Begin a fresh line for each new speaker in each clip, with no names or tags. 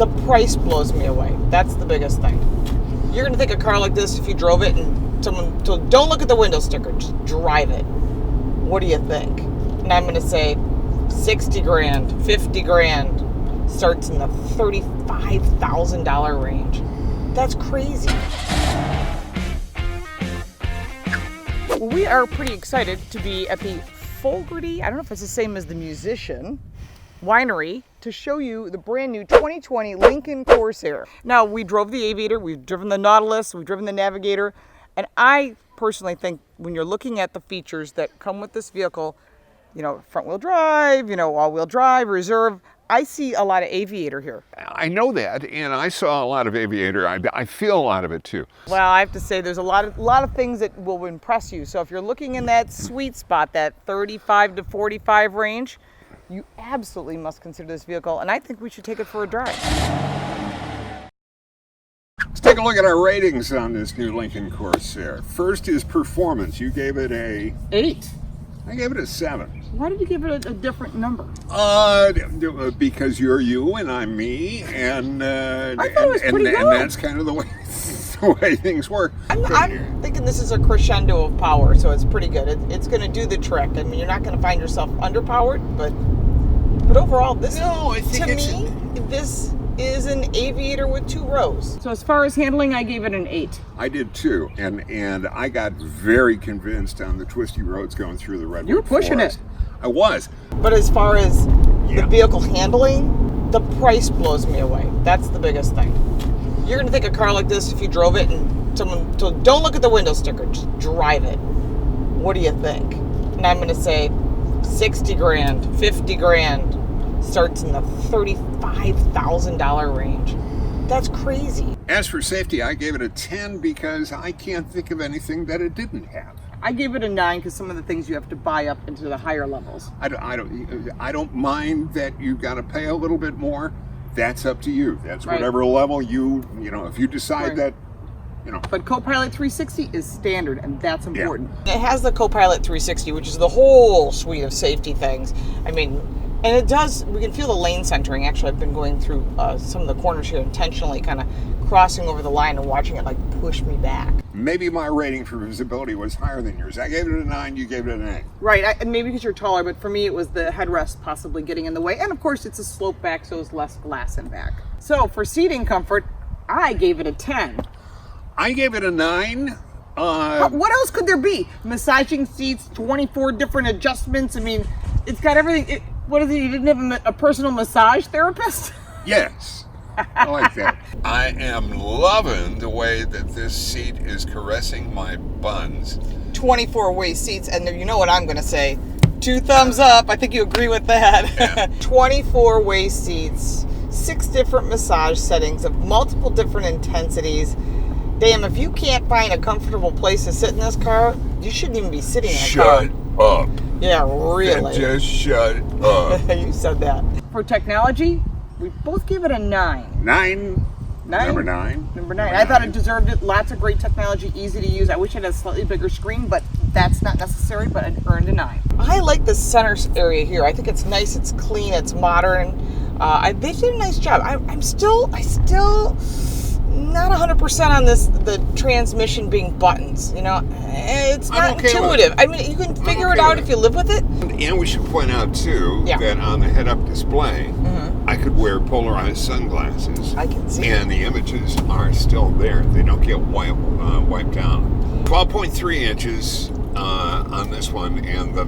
The price blows me away. That's the biggest thing. You're going to think a car like this if you drove it and someone told, don't look at the window sticker, just drive it. What do you think? And I'm going to say 60 grand, 50 grand, starts in the $35,000 range. That's crazy. Well, we are pretty excited to be at the Fogarty, I don't know if it's the same as the Musician, winery to show you the brand new 2020 Lincoln Corsair. Now, we drove the Aviator, we've driven the Nautilus, we've driven the Navigator, and I personally think when you're looking at the features that come with this vehicle, you know, front wheel drive, you know, all wheel drive, reserve, I see a lot of Aviator here.
I know that, and I saw a lot of Aviator. I feel a lot of it too.
Well, I have to say there's a lot of things that will impress you. So if you're looking in that sweet spot, that 35 to 45 range, you absolutely must consider this vehicle, and I think we should take it for a drive.
Let's take a look at our ratings on this new Lincoln Corsair. First is performance. You gave it a
8.
I gave it a 7.
Why did you give it a different number?
Because you're you and I'm me, and
I thought it was pretty good.
And that's kind of the way things work.
I'm thinking this is a crescendo of power, so it's pretty good. It's going to do the trick. I mean, you're not going to find yourself underpowered, but overall, this is an Aviator with 2 rows. So as far as handling, I gave it an 8.
I did too, and I got very convinced on the twisty roads going through the redwood.
You were pushing
forest.
it.
I was.
But as far as the vehicle handling, the price blows me away. That's the biggest thing. You're going to think a car like this if you drove it and someone told, don't look at the window sticker, just drive it. What do you think? And I'm going to say 60 grand, 50 grand, starts in the $35,000 range. That's crazy.
As for safety, I gave it a 10 because I can't think of anything that it didn't have.
I gave it a 9 because some of the things you have to buy up into the higher levels.
I don't mind that you got to pay a little bit more. That's up to you. That's
right.
Whatever level you know, if you decide
right.
that, you know.
But Co-Pilot360 is standard, and that's important. Yeah. It has the Co-Pilot360, which is the whole suite of safety things. I mean, and it does, we can feel the lane centering. Actually, I've been going through some of the corners here intentionally, kind of crossing over the line and watching it like push me back.
Maybe my rating for visibility was higher than yours. I gave it a 9, you gave it an 8.
Right, and maybe because you're taller, but for me it was the headrest possibly getting in the way. And of course it's a slope back, so there's less glass in back. So for seating comfort, I gave it a 10.
I gave it a 9.
What else could there be? Massaging seats, 24 different adjustments. I mean, it's got everything. What is it? You didn't have a personal massage therapist?
Yes. I like that. I am loving the way that this seat is caressing my buns.
24-way seats, and you know what I'm going to say. 2 thumbs up. I think you agree with that. Yeah. 24-way seats, 6 different massage settings of multiple different intensities. Damn, if you can't find a comfortable place to sit in this car, you shouldn't even be sitting in a car.
Shut up.
Yeah, really.
Just shut up.
You said that. For technology, we both gave it a 9.
9. Number 9.
Number 9. I thought it deserved it. Lots of great technology, easy to use. I wish it had a slightly bigger screen, but that's not necessary, but it earned a 9. I like the center area here. I think it's nice, it's clean, it's modern. They did a nice job. I still not 100% on the transmission being buttons. You know, it's not intuitive. I mean, you can figure it out if you live with it.
And we should point out too that on the head-up display, I could wear polarized sunglasses.
I can see.
And the images are still there. They don't get wiped out. 12.3 inches on this one, and the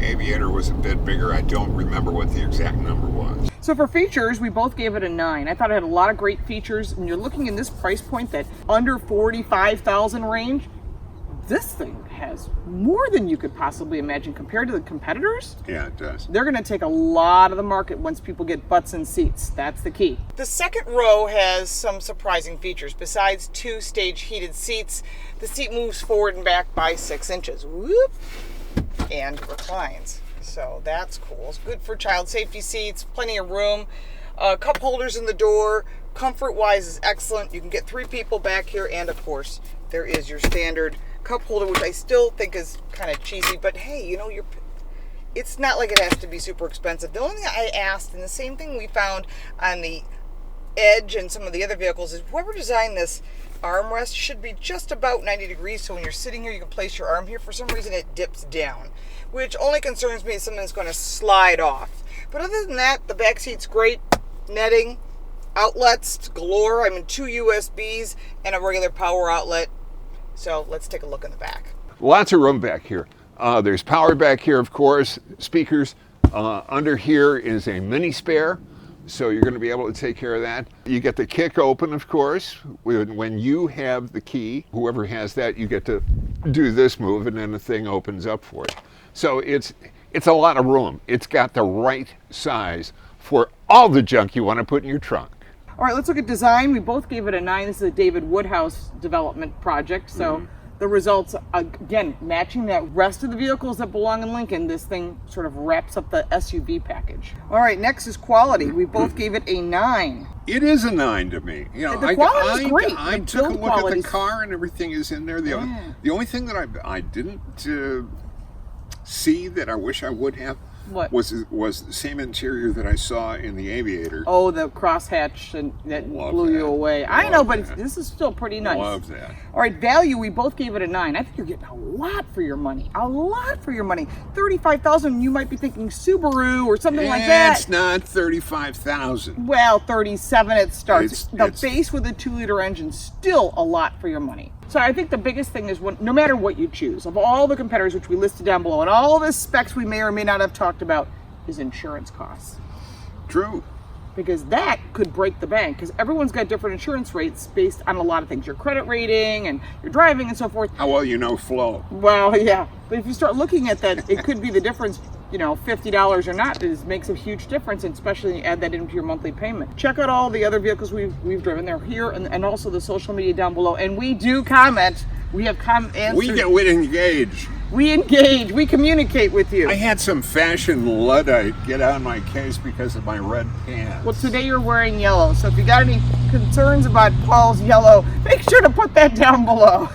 Aviator was a bit bigger. I don't remember what the exact number was.
So for features, we both gave it a 9. I thought it had a lot of great features. When you're looking in this price point, that under $45,000 range, this thing has more than you could possibly imagine compared to the competitors.
Yeah, it does.
They're going to take a lot of the market once people get butts in seats. That's the key. The second row has some surprising features. Besides 2-stage heated seats, the seat moves forward and back by 6 inches. Whoop! And reclines. So that's cool. It's good for child safety seats, plenty of room. Cup holders in the door. Comfort-wise is excellent. You can get 3 people back here, and of course, there is your standard cup holder, which I still think is kind of cheesy, but hey, you know, it's not like it has to be super expensive. The only thing I asked, and the same thing we found on the Edge and some of the other vehicles is whoever designed this armrest should be just about 90 degrees, so when you're sitting here you can place your arm here. For some reason it dips down, which only concerns me as something that's going to slide off. But other than that, the back seat's great. Netting, outlets galore. I mean, 2 USBs and a regular power outlet. So let's take a look in the back.
Lots of room back here. There's power back here, of course, speakers. Under here is a mini spare, so you're going to be able to take care of that. You get the kick open, of course. When you have the key, whoever has that, you get to do this move, and then the thing opens up for you. So it's a lot of room. It's got the right size for all the junk you want to put in your trunk.
All right, let's look at design. We both gave it a 9. This is a David Woodhouse development project, so the results, again, matching that rest of the vehicles that belong in Lincoln. This thing sort of wraps up the SUV package. All right, next is quality. We both gave it a 9.
It is a 9 to me. You know,
the quality's great.
I
The
took a
build
look at the
quality's-
car and everything is in there. The only thing that I didn't see that I wish I would have
What?
was the same interior that I saw in the Aviator.
Oh, the crosshatch and that
Love
blew you
that.
away. I
Love
know, but
that.
this is still pretty nice.
Love that.
All right, value, we both gave it a 9. I think you're getting a lot for your money. A lot for your money. $35,000, you might be thinking Subaru or something like that.
It's not 35,000.
Well, 37 it starts.
It's-
The base with a 2-liter engine, still a lot for your money. So I think the biggest thing is no matter what you choose, of all the competitors which we listed down below, and all the specs we may or may not have talked about, is insurance costs.
True.
Because that could break the bank, because everyone's got different insurance rates based on a lot of things, your credit rating and your driving and so forth.
How well you know Flo.
Well, yeah, but if you start looking at that, it could be the difference, you know, $50 or not, makes a huge difference, and especially when you add that into your monthly payment. Check out all the other vehicles we've driven. They're here, and also the social media down below. And we do comment. We have answers.
We engage.
We engage. We communicate with you.
I had some fashion Luddite get on my case because of my red pants.
Well, today you're wearing yellow, so if you got any concerns about Paul's yellow, make sure to put that down below.